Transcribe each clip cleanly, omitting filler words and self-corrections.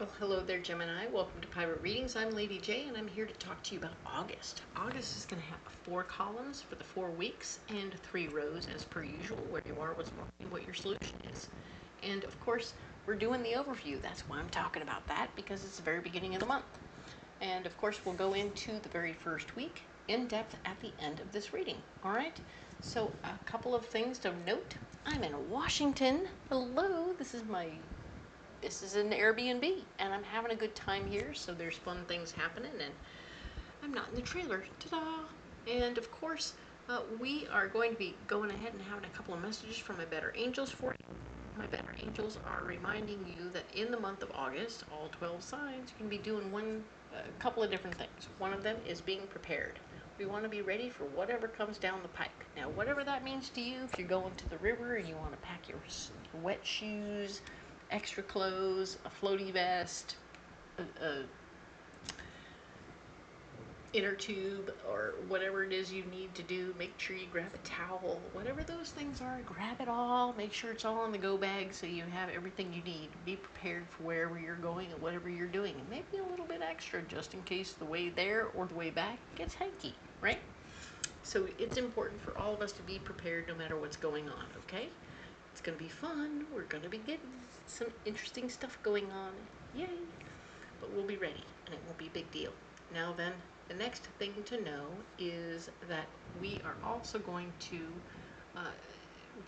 Well, hello there, Gemini. Welcome to Pirate Readings. I'm Lady J, and I'm here to talk to you about August. August is going to have 4 columns for the 4 weeks and 3 rows as per usual, where you are, what's marking, what your solution is. And of course, we're doing the overview. That's why I'm talking about that, because it's the very beginning of the month. And of course, we'll go into the very first week in depth at the end of this reading. All right? So a couple of things to note. I'm in Washington. Hello, this is an Airbnb, and I'm having a good time here, so there's fun things happening, and I'm not in the trailer. Ta-da! And of course, we are going to be going ahead and having a couple of messages from my better angels for you. My better angels are reminding you that in the month of August, all 12 signs, you can be doing a couple of different things. One of them is being prepared. We want to be ready for whatever comes down the pike. Now, whatever that means to you, if you're going to the river and you want to pack your wet shoes, extra clothes, a floaty vest, a inner tube, or whatever it is you need to do, make sure you grab a towel. Whatever those things are, grab it all. Make sure it's all in the go bag so you have everything you need. Be prepared for wherever you're going and whatever you're doing. And maybe a little bit extra just in case the way there or the way back gets hanky, right? So it's important for all of us to be prepared no matter what's going on, okay? It's going to be fun. We're going to be getting some interesting stuff going on. Yay! But we'll be ready, and it won't be a big deal. Now then, the next thing to know is that we are also going to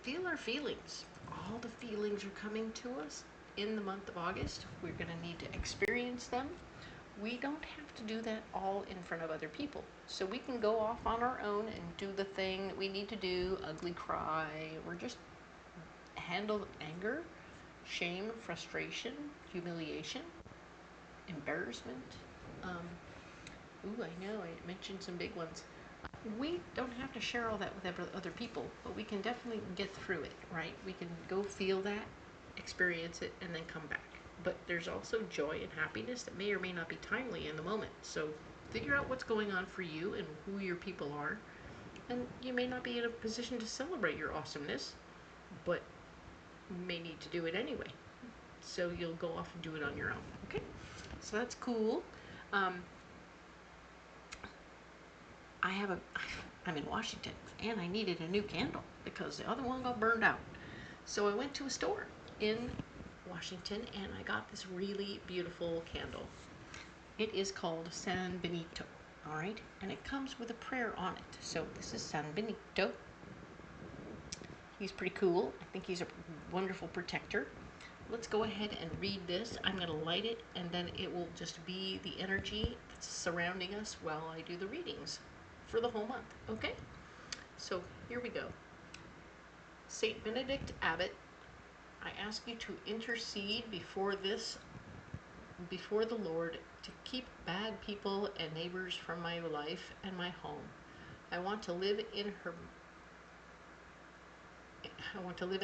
feel our feelings. All the feelings are coming to us in the month of August. We're going to need to experience them. We don't have to do that all in front of other people. So we can go off on our own and do the thing that we need to do, ugly cry, or just handle anger, shame, frustration, humiliation, embarrassment. I know, I mentioned some big ones. We don't have to share all that with other people, but we can definitely get through it, right? We can go feel that, experience it, and then come back. But there's also joy and happiness that may or may not be timely in the moment. So figure out what's going on for you and who your people are. And you may not be in a position to celebrate your awesomeness, but you may need to do it anyway. So you'll go off and do it on your own. Okay? So that's cool. I'm in Washington, and I needed a new candle because the other one got burned out. So I went to a store in Washington, and I got this really beautiful candle. It is called San Benito, all right? And it comes with a prayer on it. So this is San Benito. He's pretty cool. I think he's a wonderful protector. Let's go ahead and read this. I'm going to light it, and then it will just be the energy that's surrounding us while I do the readings for the whole month, okay? So here we go. Saint Benedict Abbot, I ask you to intercede before the Lord to keep bad people and neighbors from my life and my home. I want to live in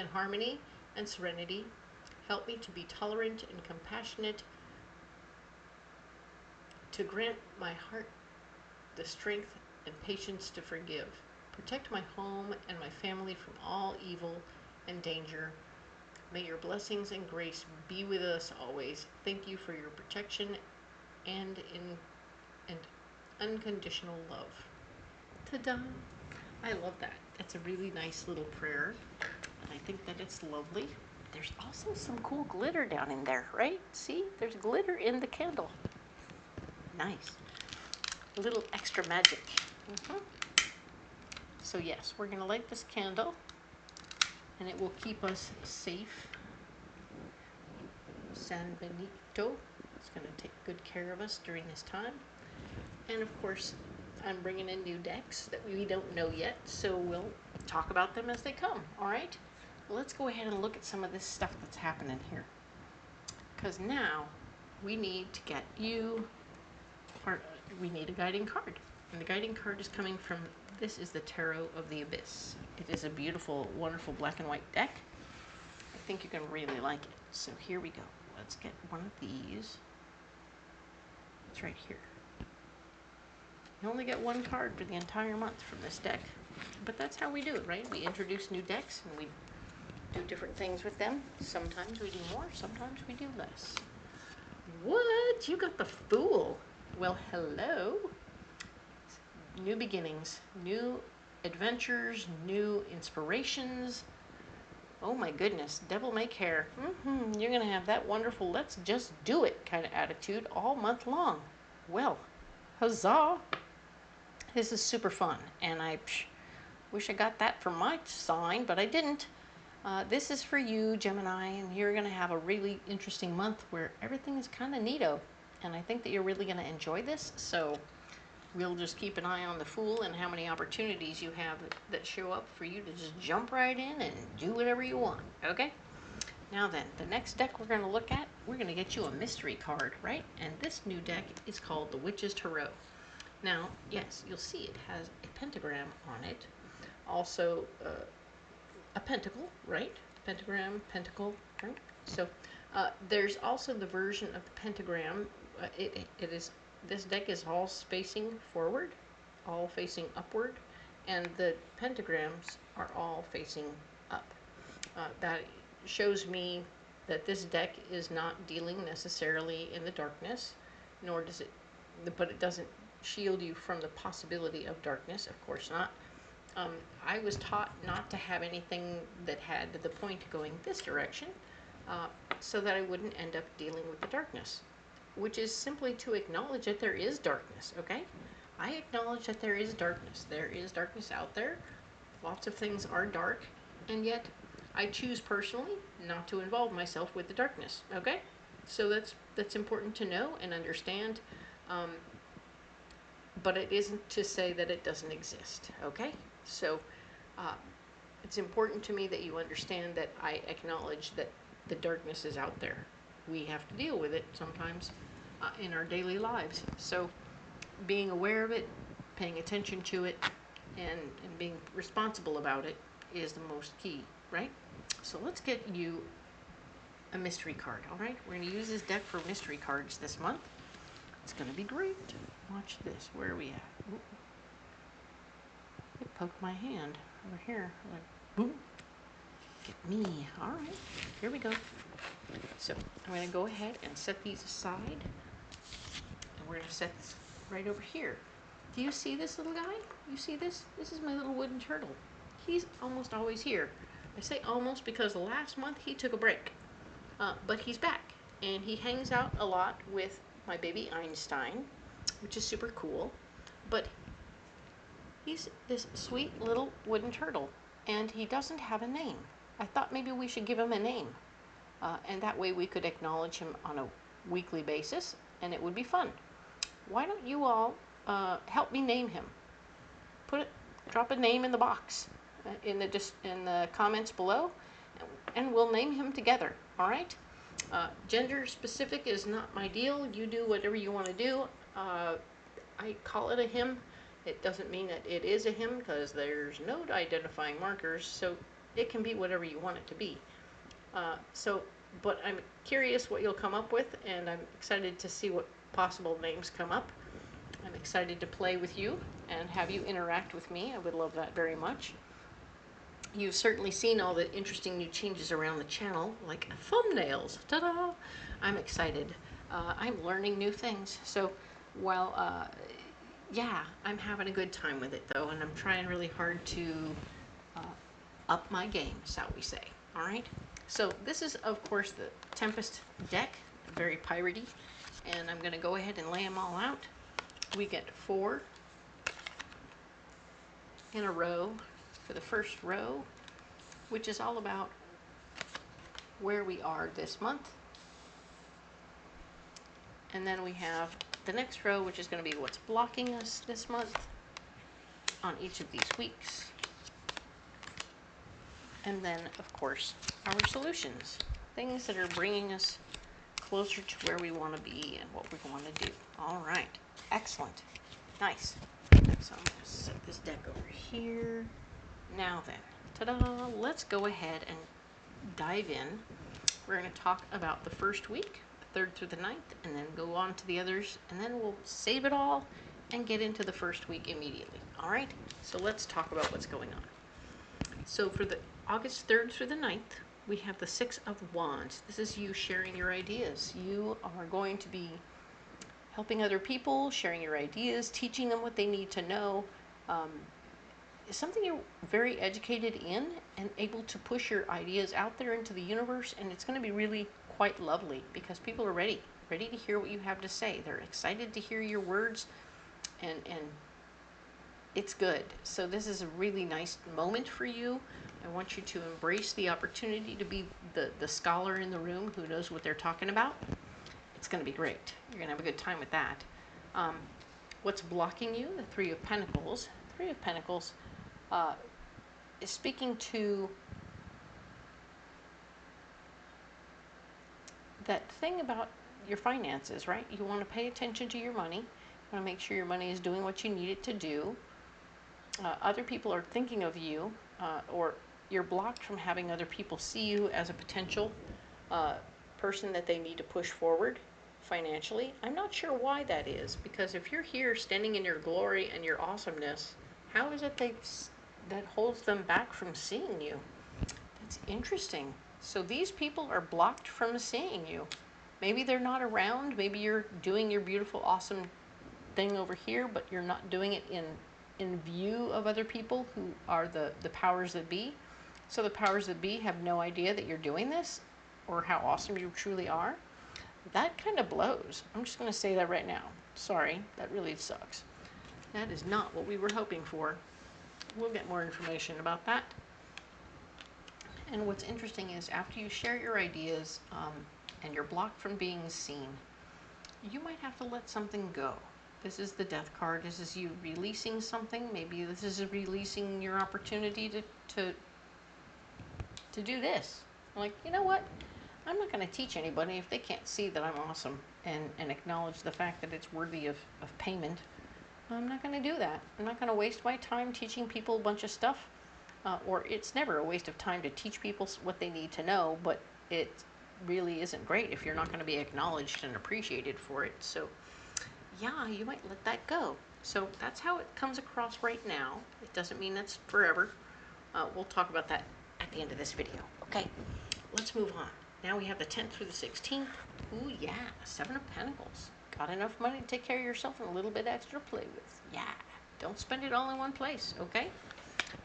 harmony and serenity. Help me to be tolerant and compassionate, to grant my heart the strength and patience to forgive. Protect my home and my family from all evil and danger. May your blessings and grace be with us always. Thank you for your protection and unconditional love. Ta-da! I love that. It's a really nice little prayer. I think that it's lovely. There's also some cool glitter down in there, right? See? There's glitter in the candle. Nice. A little extra magic. So yes, we're going to light this candle, and it will keep us safe. San Benito is going to take good care of us during this time. And of course, I'm bringing in new decks that we don't know yet, so we'll talk about them as they come, all right? Let's go ahead and look at some of this stuff that's happening here. Because now we need to get you, we need a guiding card. And the guiding card is coming from, this is the Tarot of the Abyss. It is a beautiful, wonderful black and white deck. I think you're going to really like it. So here we go. Let's get one of these. It's right here. You only get one card for the entire month from this deck. But that's how we do it, right? We introduce new decks and we do different things with them. Sometimes we do more, sometimes we do less. What? You got the Fool. Well, hello. New beginnings, new adventures, new inspirations. Oh my goodness, devil may care. You're going to have that wonderful let's just do it kind of attitude all month long. Well, huzzah. This is super fun, and I wish I got that for my sign, but I didn't. This is for you, Gemini, and you're going to have a really interesting month where everything is kind of neato, and I think that you're really going to enjoy this, so we'll just keep an eye on the Fool and how many opportunities you have that show up for you to just jump right in and do whatever you want, okay? Now then, the next deck we're going to look at, we're going to get you a mystery card, right? And this new deck is called the Witch's Tarot. Now, yes, you'll see it has a pentagram on it. Also, a pentacle, right? Pentagram, pentacle, right? So, there's also the version of the pentagram. This deck is all facing forward, all facing upward, and the pentagrams are all facing up. That shows me that this deck is not dealing necessarily in the darkness, nor does it, but it doesn't shield you from the possibility of darkness, of course not. I was taught not to have anything that had the point going this direction, so that I wouldn't end up dealing with the darkness, which is simply to acknowledge that there is darkness, okay? I acknowledge that there is darkness. There is darkness out there. Lots of things are dark, and yet I choose personally not to involve myself with the darkness, okay? So that's important to know and understand, but it isn't to say that it doesn't exist, okay? So it's important to me that you understand that I acknowledge that the darkness is out there. We have to deal with it sometimes in our daily lives. So being aware of it, paying attention to it, and being responsible about it is the most key, right? So let's get you a mystery card, all right? We're going to use this deck for mystery cards this month. It's going to be great. Watch this. Where are we at? Ooh. It poked my hand over here. Like, boom. Get me. All right. Here we go. So I'm going to go ahead and set these aside. And we're going to set this right over here. Do you see this little guy? You see this? This is my little wooden turtle. He's almost always here. I say almost because last month he took a break. But he's back. And he hangs out a lot with my baby Einstein, which is super cool. But he's this sweet little wooden turtle. And he doesn't have a name. I thought maybe we should give him a name. And that way we could acknowledge him on a weekly basis, and it would be fun. Why don't you all help me name him? Drop a name in the box, in the comments below, and we'll name him together. All right? Gender specific is not my deal. You do whatever you want to do. I call it a him. It doesn't mean that it is a him because there's no identifying markers, so it can be whatever you want it to be. But I'm curious what you'll come up with, and I'm excited to see what possible names come up. I'm excited to play with you and have you interact with me. I would love that very much. You've certainly seen all the interesting new changes around the channel, like thumbnails. Ta-da! I'm excited. I'm learning new things. So while, yeah, I'm having a good time with it, though, and I'm trying really hard to up my game, shall we say. All right? So this is, of course, the Tempest deck, very piratey, and I'm going to go ahead and lay them all out. We get 4 in a row for the first row, which is all about where we are this month. And then we have the next row, which is going to be what's blocking us this month on each of these weeks. And then, of course, our solutions, things that are bringing us closer to where we want to be and what we want to do. All right. Excellent. Nice. So I'm going to set this deck over here. Now then, ta-da, let's go ahead and dive in. We're going to talk about the first week, the 3rd through the 9th, and then go on to the others, and then we'll save it all and get into the first week immediately. All right? So let's talk about what's going on. So for the August 3rd through the 9th, we have the Six of Wands. This is you sharing your ideas. You are going to be helping other people, sharing your ideas, teaching them what they need to know. It's something you're very educated in and able to push your ideas out there into the universe, and it's going to be really quite lovely because people are ready to hear what you have to say. They're excited to hear your words, and it's good. So this is a really nice moment for you. I want you to embrace the opportunity to be the scholar in the room who knows what they're talking about. It's going to be great. You're going to have a good time with that. What's blocking you? The Three of Pentacles. Three of Pentacles is speaking to that thing about your finances, right? You want to pay attention to your money. You want to make sure your money is doing what you need it to do. Other people are thinking of you, or you're blocked from having other people see you as a potential person that they need to push forward financially. I'm not sure why that is, because if you're here standing in your glory and your awesomeness, how is it that holds them back from seeing you? That's interesting. So these people are blocked from seeing you. Maybe they're not around. Maybe you're doing your beautiful, awesome thing over here, but you're not doing it in view of other people who are the powers that be. So the powers that be have no idea that you're doing this or how awesome you truly are. That kind of blows. I'm just going to say that right now. Sorry, that really sucks. That is not what we were hoping for. We'll get more information about that. And what's interesting is after you share your ideas and you're blocked from being seen, you might have to let something go. This is the Death card. This is you releasing something. Maybe this is releasing your opportunity to do this. Like, you know what? I'm not going to teach anybody if they can't see that I'm awesome and acknowledge the fact that it's worthy of payment. I'm not going to do that. I'm not going to waste my time teaching people a bunch of stuff. Or it's never a waste of time to teach people what they need to know, but it really isn't great if you're not going to be acknowledged and appreciated for it. So yeah, you might let that go. So that's how it comes across right now. It doesn't mean that's forever. We'll talk about that at the end of this video. Okay, let's move on. Now we have the 10th through the 16th. Ooh, yeah, Seven of Pentacles. Got enough money to take care of yourself and a little bit extra to play with. Yeah, don't spend it all in one place, okay?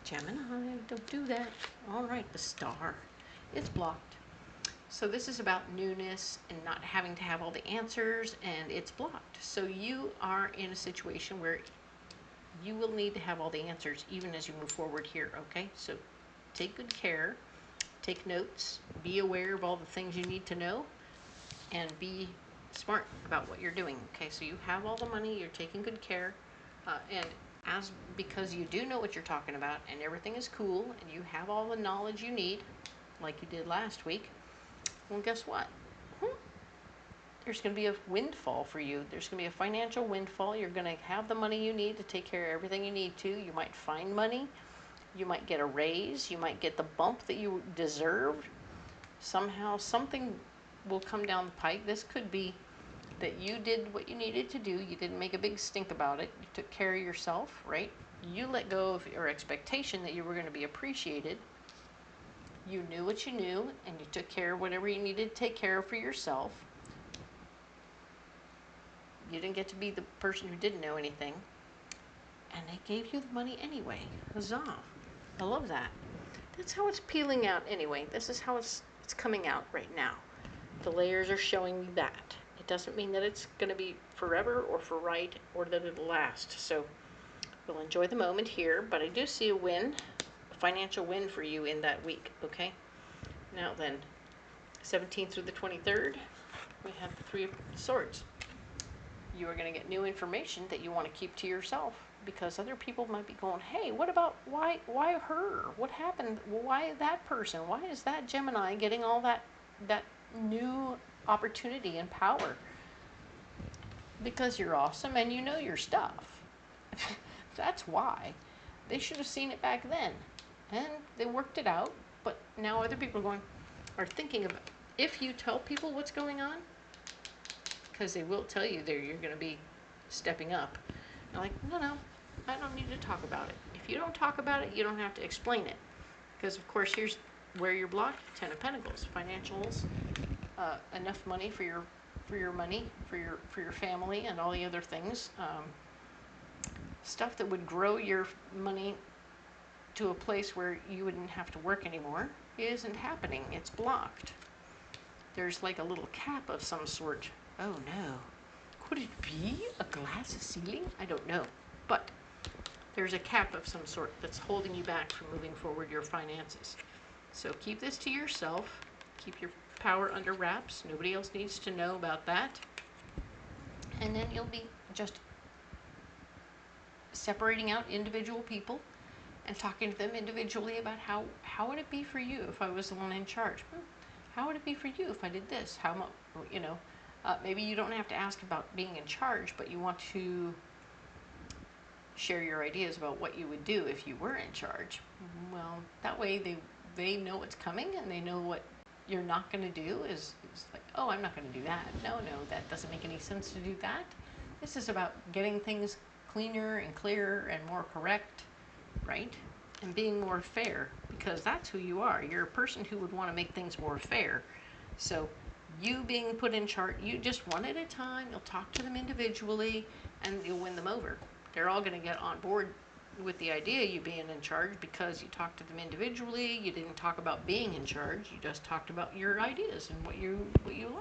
Gemini, don't do that. All right, the Star. It's blocked. So this is about newness and not having to have all the answers, and it's blocked. So you are in a situation where you will need to have all the answers even as you move forward here, okay? So take good care. Take notes, be aware of all the things you need to know, and be smart about what you're doing. Okay, so you have all the money, you're taking good care, and because you do know what you're talking about, and everything is cool, and you have all the knowledge you need, like you did last week, well, guess what? There's going to be a windfall for you. There's going to be a financial windfall. You're going to have the money you need to take care of everything you need to. You might find money. You might get a raise. You might get the bump that you deserved. Somehow something will come down the pike. This could be that you did what you needed to do. You didn't make a big stink about it. You took care of yourself, right? You let go of your expectation that you were going to be appreciated. You knew what you knew, and you took care of whatever you needed to take care of for yourself. You didn't get to be the person who didn't know anything. And they gave you the money anyway. Huzzah. I love that. That's how it's peeling out anyway. This is how it's coming out right now. The layers are showing me that. It doesn't mean that it's going to be forever or for right or that it'll last. So we'll enjoy the moment here, but I do see a win, a financial win for you in that week, okay? Now then, 17th through the 23rd, we have the Three of Swords. You are going to get new information that you want to keep to yourself, because other people might be going, hey, what about, why her? What happened? Why that person? Why is that Gemini getting all that new opportunity and power? Because you're awesome and you know your stuff. That's why. They should have seen it back then. And they worked it out, but now other people are thinking of, if you tell people what's going on, because they will tell you you're going to be stepping up. They're like, no, I don't need to talk about it. If you don't talk about it, you don't have to explain it. Because, of course, here's where you're blocked, Ten of Pentacles, financials, enough money for your money, for your family, and all the other things. Stuff that would grow your money to a place where you wouldn't have to work anymore isn't happening. It's blocked. There's like a little cap of some sort. Oh no. Could it be a glass ceiling? I don't know. But there's a cap of some sort that's holding you back from moving forward your finances. So keep this to yourself. Keep your power under wraps. Nobody else needs to know about that. And then you'll be just separating out individual people and talking to them individually about how would it be for you if I was the one in charge? How would it be for you if I did this? How much, you know, maybe you don't have to ask about being in charge, but you want to share your ideas about what you would do if you were in charge. Well, that way they know what's coming, and they know what you're not going to do is like, oh, I'm not going to do that. No, that doesn't make any sense to do that. This is about getting things cleaner and clearer and more correct, right? And being more fair, because that's who you are. You're a person who would want to make things more fair. So you being put in charge, you just one at a time, you'll talk to them individually, and you'll win them over. They're all going to get on board with the idea of you being in charge because you talked to them individually. You didn't talk about being in charge. You just talked about your ideas and what you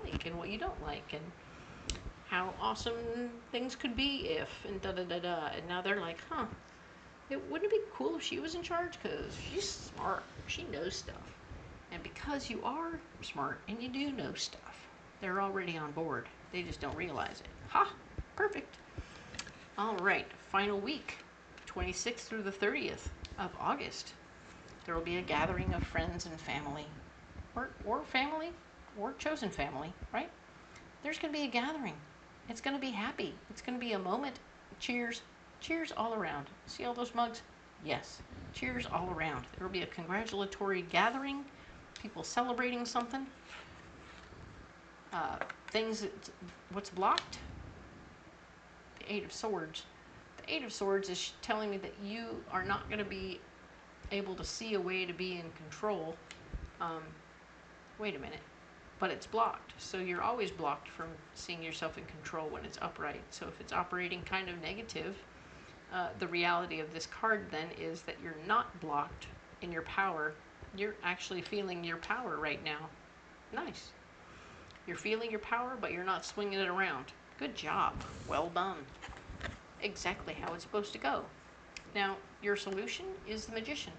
like and what you don't like, and how awesome things could be if, and da-da-da-da. And now they're like, huh, wouldn't it be cool if she was in charge? Because she's smart. She knows stuff. And because you are smart and you do know stuff, they're already on board. They just don't realize it. Ha! Perfect. All right, final week, 26th through the 30th of August. There will be a gathering of friends and family, or family, or chosen family, right? There's going to be a gathering. It's going to be happy. It's going to be a moment. Cheers. Cheers all around. See all those mugs? Yes. Cheers all around. There will be a congratulatory gathering, people celebrating something. What's blocked? The Eight of Swords. The Eight of Swords is telling me that you are not going to be able to see a way to be in control. Wait a minute. But it's blocked. So you're always blocked from seeing yourself in control when it's upright. So if it's operating kind of negative, the reality of this card then is that you're not blocked in your power. You're actually feeling your power right now. Nice. You're feeling your power, but you're not swinging it around. Good job. Well done. Exactly how it's supposed to go. Now, your solution is the Magician.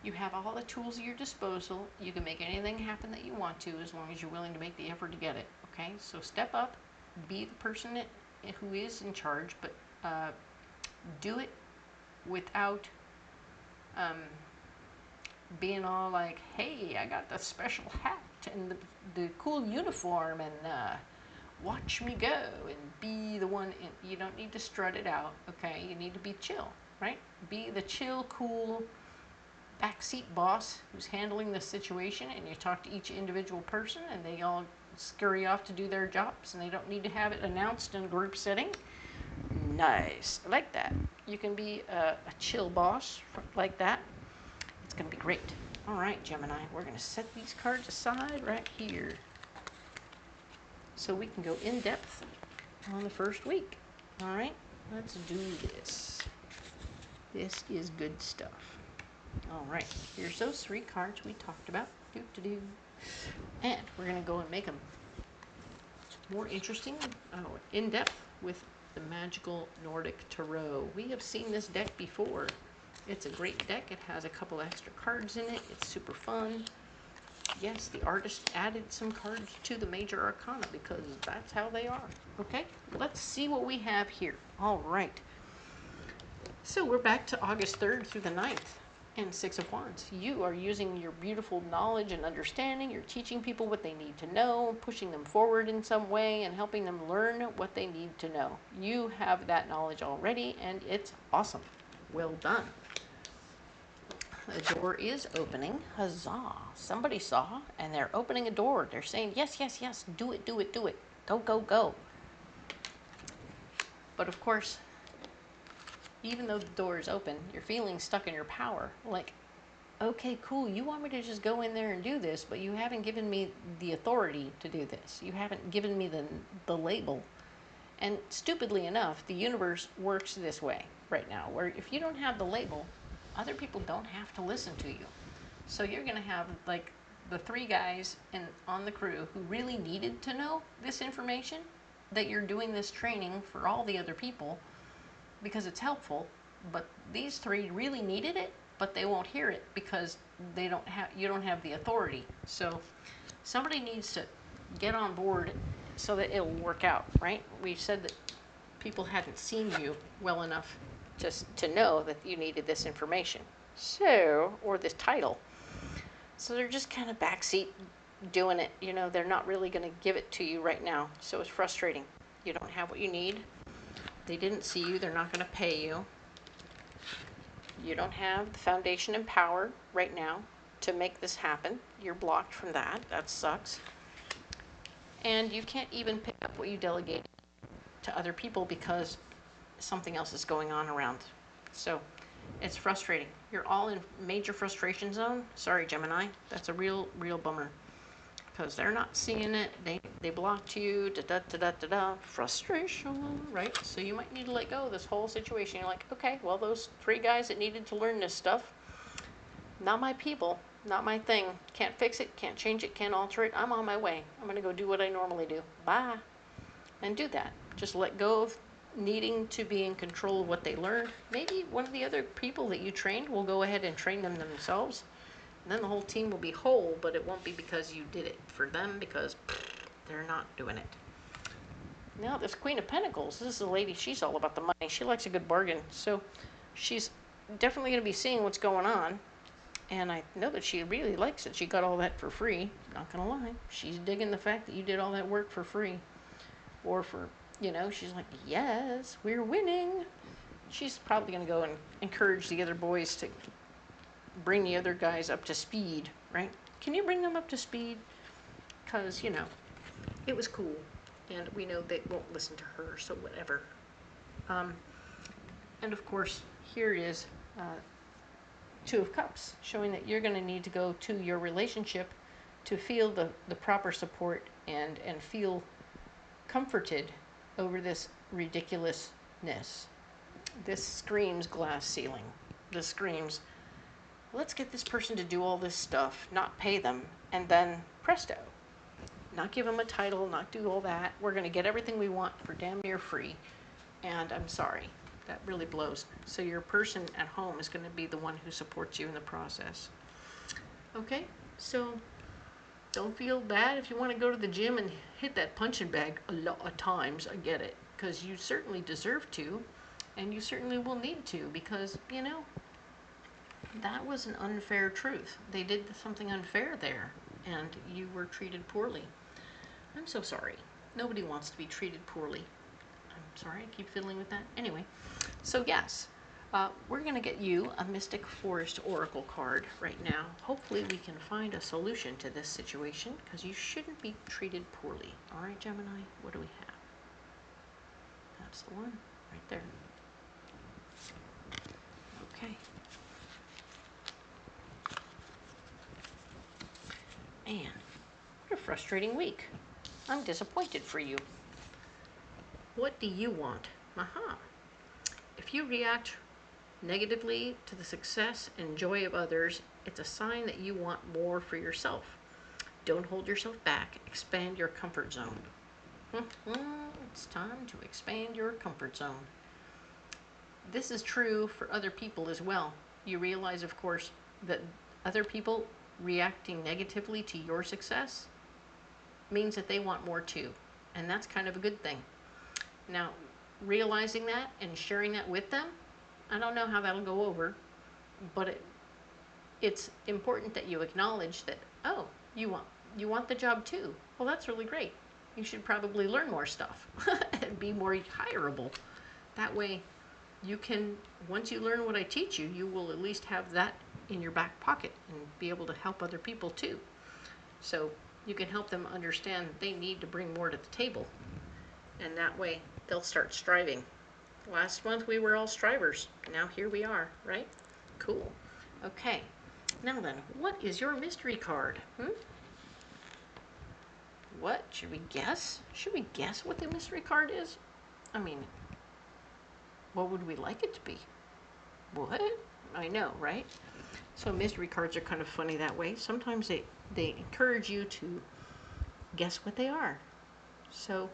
You have all the tools at your disposal. You can make anything happen that you want to, as long as you're willing to make the effort to get it. Okay? So step up. Be the person who is in charge, but do it without being all like, hey, I got the special hat and the cool uniform, and watch me go, and be the one. You don't need to strut it out, okay? You need to be chill, right? Be the chill, cool backseat boss who's handling the situation, and you talk to each individual person, and they all scurry off to do their jobs, and they don't need to have it announced in a group setting. Nice. I like that. You can be a chill boss like that. It's going to be great. All right, Gemini, we're going to set these cards aside right here so we can go in depth on the first week. All right, let's do this. This is good stuff. All right, here's those three cards we talked about. And we're going to go and make them more interesting, in depth with the Magical Nordic Tarot. We have seen this deck before. It's a great deck. It has a couple extra cards in it. It's super fun. Yes, the artist added some cards to the major arcana because that's how they are. Okay, let's see what we have here. All right. So we're back to August 3rd through the 9th. And Six of Wands. You are using your beautiful knowledge and understanding. You're teaching people what they need to know, pushing them forward in some way, and helping them learn what they need to know. You have that knowledge already, and it's awesome. Well done. The door is opening. Huzzah. Somebody saw, and they're opening a door. They're saying, yes, yes, yes, do it, do it, do it. Go, go, go. But of course, even though the door is open, you're feeling stuck in your power. Like, okay, cool, you want me to just go in there and do this, but you haven't given me the authority to do this. You haven't given me the label. And stupidly enough, the universe works this way right now, where if you don't have the label, other people don't have to listen to you. So you're going to have like the 3 guys on the crew who really needed to know this information, that you're doing this training for all the other people because it's helpful, but these 3 really needed it, but they won't hear it because you don't have the authority. So somebody needs to get on board so that it'll work out, right? We said that people hadn't seen you well enough just to know that you needed this information. So, or this title. So they're just kind of backseat doing it. You know, they're not really going to give it to you right now. So it's frustrating. You don't have what you need. They didn't see you. They're not going to pay you. You don't have the foundation and power right now to make this happen. You're blocked from that. That sucks. And you can't even pick up what you delegated to other people because something else is going on around. So it's frustrating. You're all in major frustration zone. Sorry, Gemini. That's a real bummer. Because they're not seeing it. They blocked you. Da-da-da-da-da-da. Frustration, right? So you might need to let go of this whole situation. You're like, okay, well, those 3 guys that needed to learn this stuff, not my people, not my thing. Can't fix it, can't change it, can't alter it. I'm on my way. I'm going to go do what I normally do. Bye. And do that. Just let go of needing to be in control of what they learned. Maybe one of the other people that you trained will go ahead and train them themselves. And then the whole team will be whole, but it won't be because you did it for them, because they're not doing it. Now, this Queen of Pentacles, this is a lady, she's all about the money. She likes a good bargain. So she's definitely going to be seeing what's going on. And I know that she really likes it. She got all that for free. Not going to lie. She's digging the fact that you did all that work for free. Or for, you know, she's like, yes, we're winning. She's probably going to go and encourage the other boys to bring the other guys up to speed, right? Can you bring them up to speed? Because, you know, it was cool. And we know they won't listen to her, so whatever. And of course, here is 2 of Cups, showing that you're going to need to go to your relationship to feel the proper support and feel comforted over this ridiculousness. This screams glass ceiling. This screams, let's get this person to do all this stuff, not pay them, and then presto. Not give them a title, not do all that. We're going to get everything we want for damn near free. And I'm sorry. That really blows. So your person at home is going to be the one who supports you in the process. Okay? So don't feel bad if you want to go to the gym and hit that punching bag a lot of times. I get it. Because you certainly deserve to. And you certainly will need to. Because, you know, that was an unfair truth. They did something unfair there. And you were treated poorly. I'm so sorry. Nobody wants to be treated poorly. I'm sorry, I keep fiddling with that. Anyway, so yes, we're going to get you a Mystic Forest Oracle card right now. Hopefully we can find a solution to this situation, because you shouldn't be treated poorly. All right, Gemini, what do we have? That's the one right there. Okay. Man, what a frustrating week. I'm disappointed for you. What do you want? Aha. If you react negatively to the success and joy of others, it's a sign that you want more for yourself. Don't hold yourself back. Expand your comfort zone. It's time to expand your comfort zone. This is true for other people as well. You realize, of course, that other people reacting negatively to your success means that they want more too. And that's kind of a good thing. Now, realizing that and sharing that with them, I don't know how that'll go over, but it's important that you acknowledge that, oh, you want the job too. Well, that's really great. You should probably learn more stuff and be more hireable. That way, you can, once you learn what I teach you, you will at least have that in your back pocket and be able to help other people too. So you can help them understand that they need to bring more to the table. And that way, they'll start striving. Last month, we were all strivers. Now here we are, right? Cool. Okay. Now then, what is your mystery card? What? Should we guess? Should we guess what the mystery card is? I mean, what would we like it to be? What? I know, right? So mystery cards are kind of funny that way. Sometimes they encourage you to guess what they are. So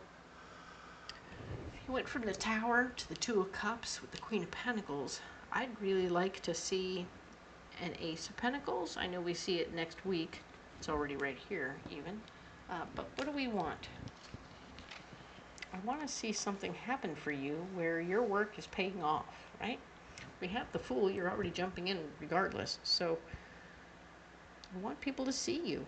if you went from the Tower to the Two of Cups with the Queen of Pentacles, I'd really like to see an Ace of Pentacles. I know we see it next week. It's already right here even. But what do we want? I want to see something happen for you where your work is paying off, right? We have the Fool. You're already jumping in regardless. So I want people to see you.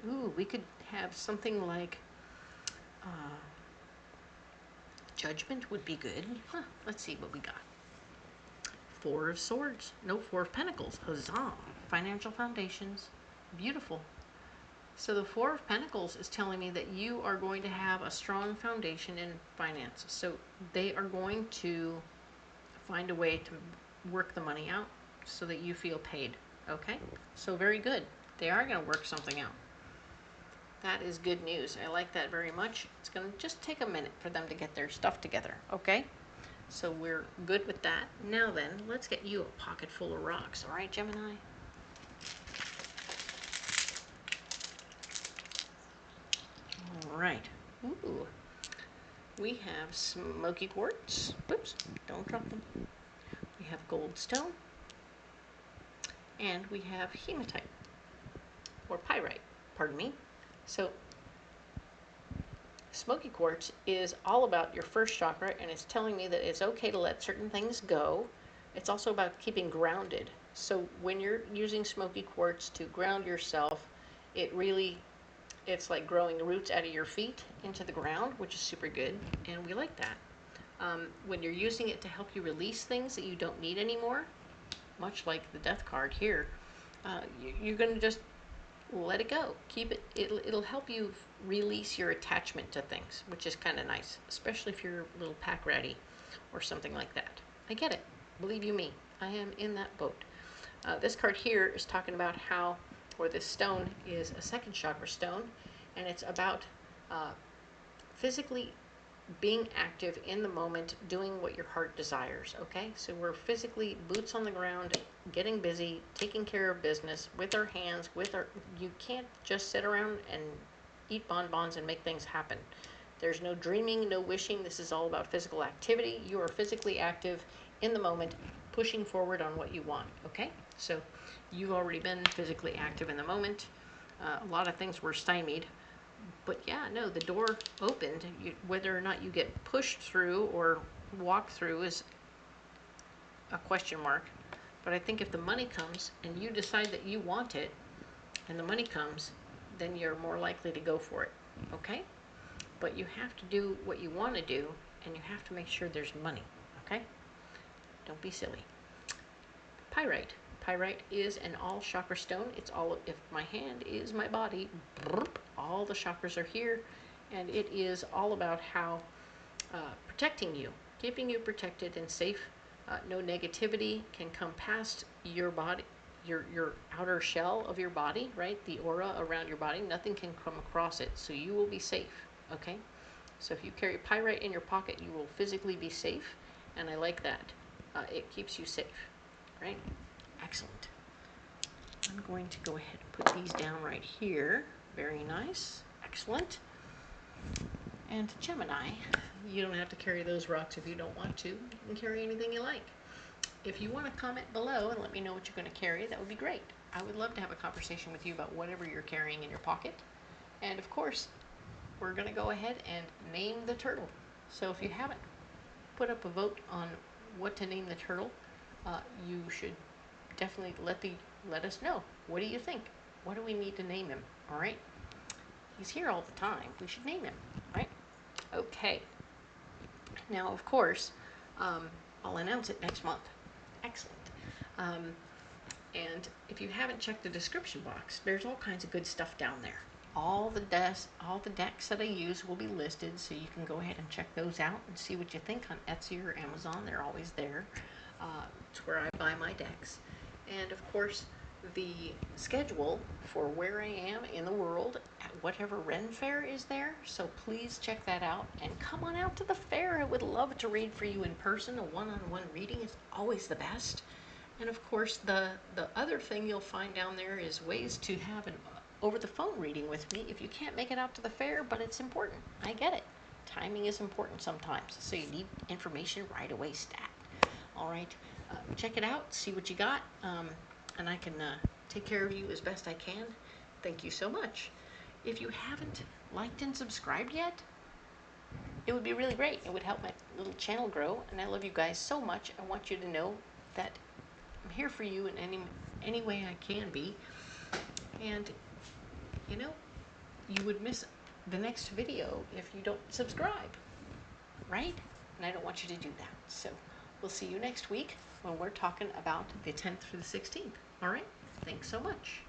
Ooh, we could have something like Judgment would be good. Let's see what we got. Four of Swords. No, Four of Pentacles. Huzzah. Financial foundations. Beautiful. So the Four of Pentacles is telling me that you are going to have a strong foundation in finance. So they are going to find a way to work the money out so that you feel paid. Okay? So very good. They are going to work something out. That is good news. I like that very much. It's going to just take a minute for them to get their stuff together. Okay? So we're good with that. Now then, let's get you a pocket full of rocks. All right, Gemini? All right. Ooh. We have smoky quartz. Whoops, don't drop them. We have gold stone. And we have hematite. Or pyrite, pardon me. So smoky quartz is all about your first chakra, and it's telling me that it's okay to let certain things go. It's also about keeping grounded. So when you're using smoky quartz to ground yourself, it's like growing roots out of your feet into the ground, which is super good, and we like that. When you're using it to help you release things that you don't need anymore, much like the Death card here, you're going to just let it go. Keep it. It'll help you release your attachment to things, which is kind of nice, especially if you're a little pack ratty or something like that. I get it. Believe you me, I am in that boat. This card here is talking about how, or this stone is a second chakra stone, and it's about physically being active in the moment, doing what your heart desires, okay? So we're physically boots on the ground, getting busy, taking care of business with our hands, you can't just sit around and eat bonbons and make things happen. There's no dreaming, no wishing. This is all about physical activity. You are physically active in the moment, pushing forward on what you want, okay? So you've already been physically active in the moment. A lot of things were stymied. But yeah, no, the door opened. Whether or not you get pushed through or walk through is a question mark. But I think if the money comes and you decide that you want it and the money comes, then you're more likely to go for it, okay? But you have to do what you want to do, and you have to make sure there's money, okay? Don't be silly. Pyrite. Pyrite is an all chakra stone. It's all, if my hand is my body, all the chakras are here, and it is all about how protecting you, keeping you protected and safe. No negativity can come past your body, your outer shell of your body, right? The aura around your body, nothing can come across it, so you will be safe, okay? So if you carry pyrite in your pocket, you will physically be safe, and I like that. It keeps you safe, right? Excellent. I'm going to go ahead and put these down right here. Very nice. Excellent. And Gemini, you don't have to carry those rocks if you don't want to. You can carry anything you like. If you want to comment below and let me know what you're going to carry, that would be great. I would love to have a conversation with you about whatever you're carrying in your pocket. And of course, we're going to go ahead and name the turtle. So if you haven't put up a vote on what to name the turtle, you should definitely let us know. What do you think? What do we need to name him? All right. He's here all the time. We should name him, right? Okay. Now, of course, I'll announce it next month. Excellent. And if you haven't checked the description box, there's all kinds of good stuff down there. all the decks that I use will be listed, so you can go ahead and check those out and see what you think on Etsy or Amazon. They're always there. It's where I buy my decks. And of course, the schedule for where I am in the world at whatever Ren Fair is there. So please check that out and come on out to the fair. I would love to read for you in person. A one-on-one reading is always the best. And of course, the other thing you'll find down there is ways to have an over-the-phone reading with me if you can't make it out to the fair, but it's important. I get it. Timing is important sometimes, so you need information right away stat. All right, check it out, see what you got, and I can take care of you as best I can. Thank you so much. If you haven't liked and subscribed yet, it would be really great. It would help my little channel grow, and I love you guys so much. I want you to know that I'm here for you in any way I can be. And you know, you would miss the next video if you don't subscribe, right? And I don't want you to do that. So we'll see you next week when we're talking about the 10th through the 16th. All right? Thanks so much.